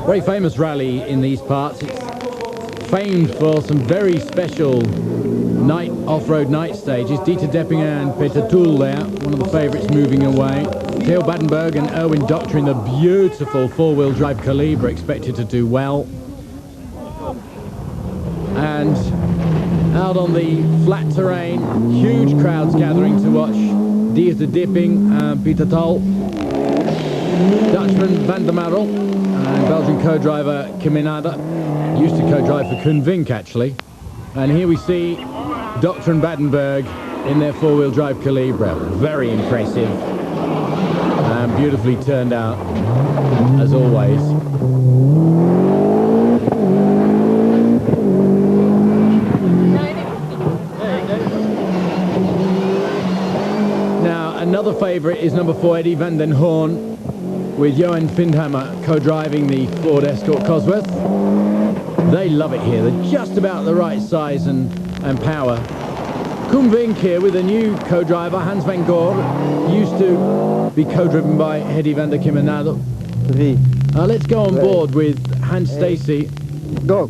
Very famous rally in these parts. It's famed for some very special night off-road night stages. Dieter Deppinger and Peter Tool there, one of the favourites moving away. Theo Battenberg and Erwin Doctor in the beautiful four-wheel drive Calibre, expected to do well. And out on the flat terrain, huge crowds gathering to watch Dieter Dipping and Peter Toll, Dutchman Van der Marel, and Belgian co-driver Kemenada. Used to co-drive for Koen Vink actually. And here we see Doctor and Battenberg in their four-wheel drive Calibre. Very impressive and beautifully turned out as always. Now another favourite is number 4 Eddie van den Hoorn, with Johan Vindhammer co-driving the Ford Escort Cosworth. They love it here. They're just about the right size and power. Koen Vink here with a new co-driver, Hans van Goor, used to be co-driven by Hedy van der Kemenade. Let's go on board with Hans Stacey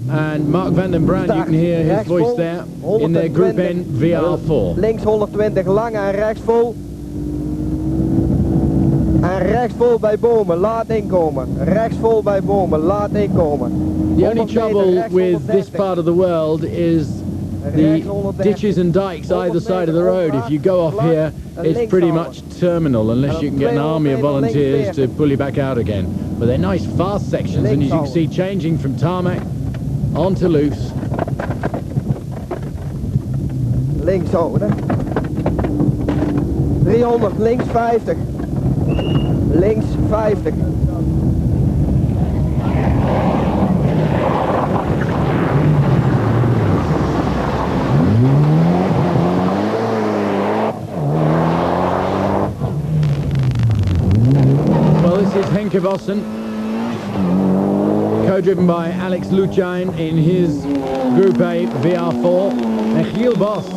and Mark van den Brand. You can hear his voice there in their Group N VR4. Links 120 lang en rechts vol. En rechts vol bij bomen, laat inkomen. Rechts vol bij bomen, laat inkomen. The only trouble with this part of the world is the ditches and dikes either side of the road. If you go off here, it's pretty much terminal unless you can get an army of volunteers to pull you back out again. But they're nice fast sections, and as you can see, changing from tarmac onto loose. Links houden. 300, links 50. Links 50. Well, this is Henke Vossen, co-driven by Alex Lutijn in his Group A VR4, and Giel Bos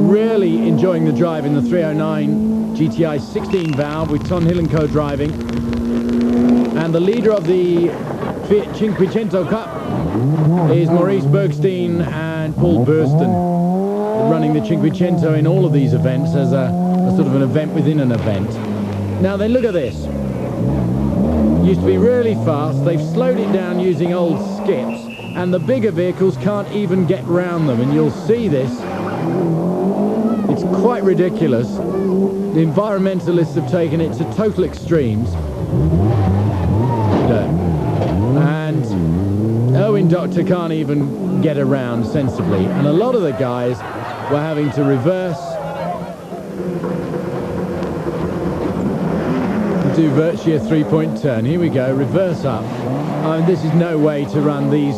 really enjoying the drive in the 309 GTI 16 valve with Ton Hillen co-driving, and the leader of the Fiat Cinquecento Cup is Maurice Bergstein and Paul Burston, running the Cinquecento in all of these events as a sort of an event within an event. Now then, look at this. Used to be really fast. They've slowed it down using old skips, and the bigger vehicles can't even get round them, and you'll see this. It's quite ridiculous. The environmentalists have taken it to total extremes. And Erwin Doctor can't even get around sensibly, and a lot of the guys were having to reverse to do virtually a three-point turn. Here we go, reverse up. This is no way to run these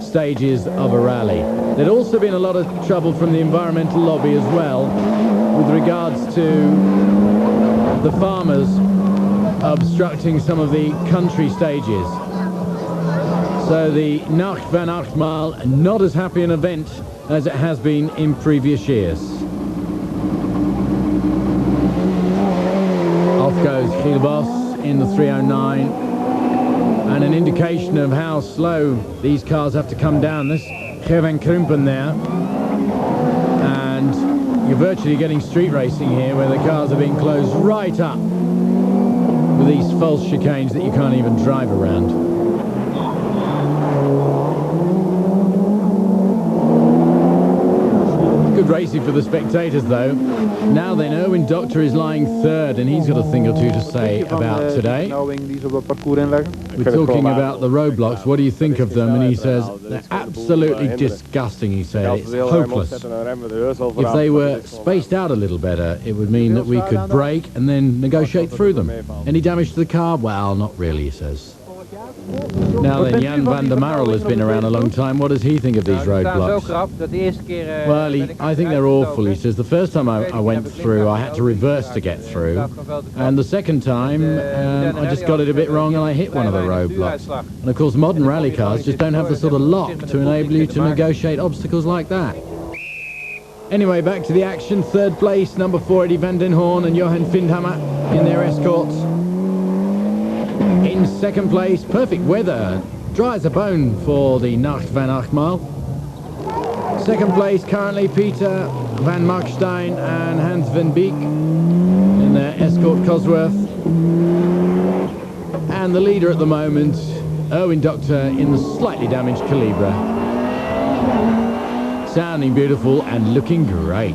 stages of a rally. There'd also been a lot of trouble from the environmental lobby as well with regards to the farmers obstructing some of the country stages. So the Nacht Van Achtmaal, not as happy an event as it has been in previous years. Off goes Giel Bos in the 309, and an indication of how slow these cars have to come down. This Gervan Krumpen there, and you're virtually getting street racing here where the cars are being closed right up with these false chicanes that you can't even drive around. Good racing for the spectators though. Now then, Erwin Doctor is lying third, and he's got a thing or two to say about today. We're talking about the roadblocks. What do you think of them? And he says, they're absolutely disgusting, he said. It's hopeless. If they were spaced out a little better, it would mean that we could brake and then negotiate through them. Any damage to the car? Well, not really, he says. Now then, Jan van der Marel has been around a long time. What does he think of these roadblocks? Well, I think they're awful. He says the first time I went through, I had to reverse to get through, and the second time I just got it a bit wrong and I hit one of the roadblocks. And of course, modern rally cars just don't have the sort of lock to enable you to negotiate obstacles like that. Anyway, back to the action. Third place, number 4 Eddie van den Hoorn and Johan Vindhammer in their escorts. In second place, perfect weather, dry as a bone for the Nacht Van Achtmaal. Second place currently Peter van Markstein and Hans van Beek in their Escort Cosworth. And the leader at the moment, Erwin Doctor in the slightly damaged Calibra. Sounding beautiful and looking great.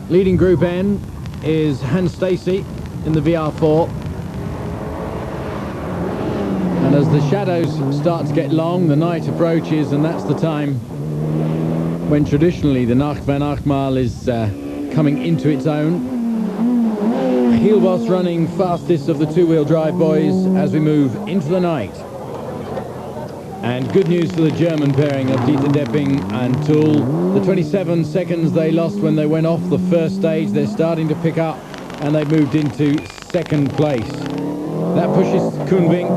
Leading Group N is Hans Stacey in the VR4. And as the shadows start to get long, the night approaches, and that's the time when traditionally the Nacht Van Achtmaal is coming into its own. Gielbos running fastest of the two-wheel drive boys as we move into the night. And good news for the German pairing of Dieter Depping and Tool. The 27 seconds they lost when they went off the first stage, they're starting to pick up, and they've moved into second place. That pushes Koenwink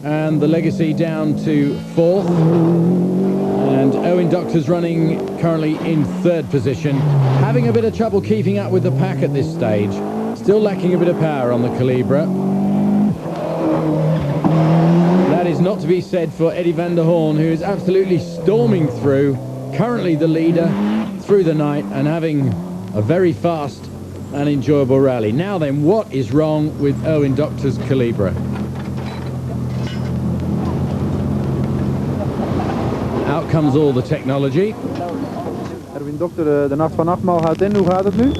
and the Legacy down to fourth. And Owen Doctor's running currently in third position, having a bit of trouble keeping up with the pack at this stage. Still lacking a bit of power on the Calibra. That is not to be said for Eddie van der Hoorn, who is absolutely storming through, currently the leader through the night and having a very fast and enjoyable rally. Now then, what is wrong with Owen Doctor's Calibra? Out comes all the technology. Erwin Doctor, de Nacht Van Achtmaal houdt in. Hoe gaat het nu?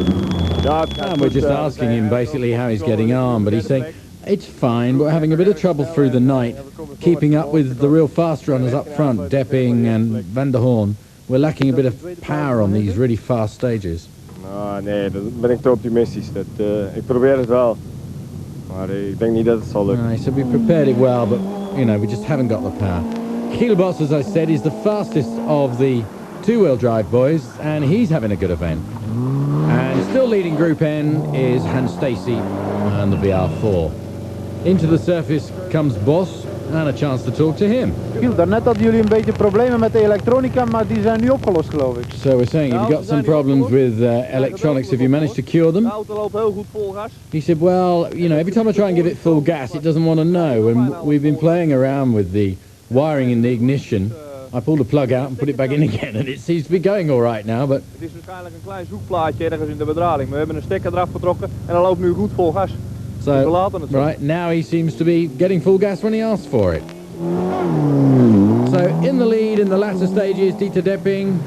And we're just asking him basically how he's getting on, but he's saying it's fine. We're having a bit of trouble through the night, keeping up with the real fast runners up front, Depping and van der Hoorn. We're lacking a bit of power on these really fast stages. Nou, nee, dat ben ik te optimistisch. Ik probeer het wel, maar ik denk niet dat het zal lukken. He said we prepared it well, but you know, we just haven't got the power. Gielbos, as I said, is the fastest of the two-wheel drive boys, and he's having a good event. And still leading Group N is Hans Stacey and the VR4. Into the surface comes Bos, and a chance to talk to him. Giel, daarnet hadden jullie een beetje problemen met de elektronica, maar die zijn nu opgelost, geloof ik. So we're saying, if you've got some problems with electronics, have you managed to cure them? De auto loopt heel goed vol gas. He said, well, you know, every time I try and give it full gas, it doesn't want to know. And we've been playing around with the wiring in the ignition. I pulled the plug out and put it back in again, and it seems to be going all right now, but... Het is waarschijnlijk een klein zoekplaatje ergens in de bedrading. We hebben een stekker eraf getrokken en hij loopt nu goed vol gas. So, right, now he seems to be getting full gas when he asks for it. So, in the lead in the latter stages, Dieter Depping.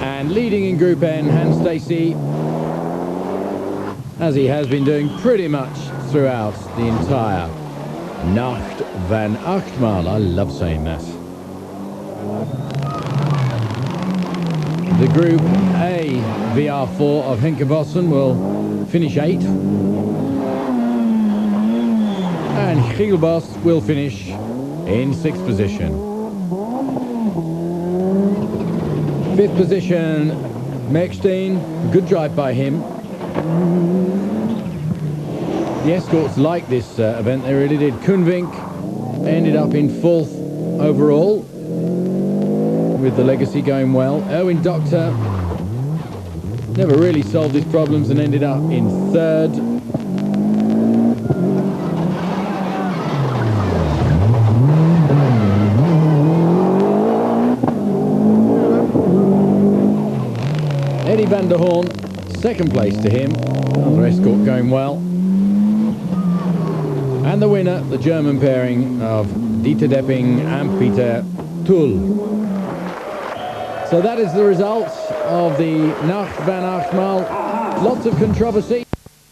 And leading in Group N, Hans Stacey. As he has been doing pretty much throughout the entire Nacht Van Achtmaal. I love saying that. The Group A VR4 of Henke Bossen will finish 8th. And Gielbos will finish in 6th position. 5th position, Merkstein. Good drive by him. The Escorts like this event, they really did. Koenwink ended up in 4th overall, with the Legacy going well. Erwin Doctor never really solved his problems and ended up in 3rd. Eddie van der Hoorn, 2nd place to him. Another Escort going well. And the winner, the German pairing of Dieter Depping and Peter Tull. So that is the result of the Nacht Van Achtmaal. Lots of controversy.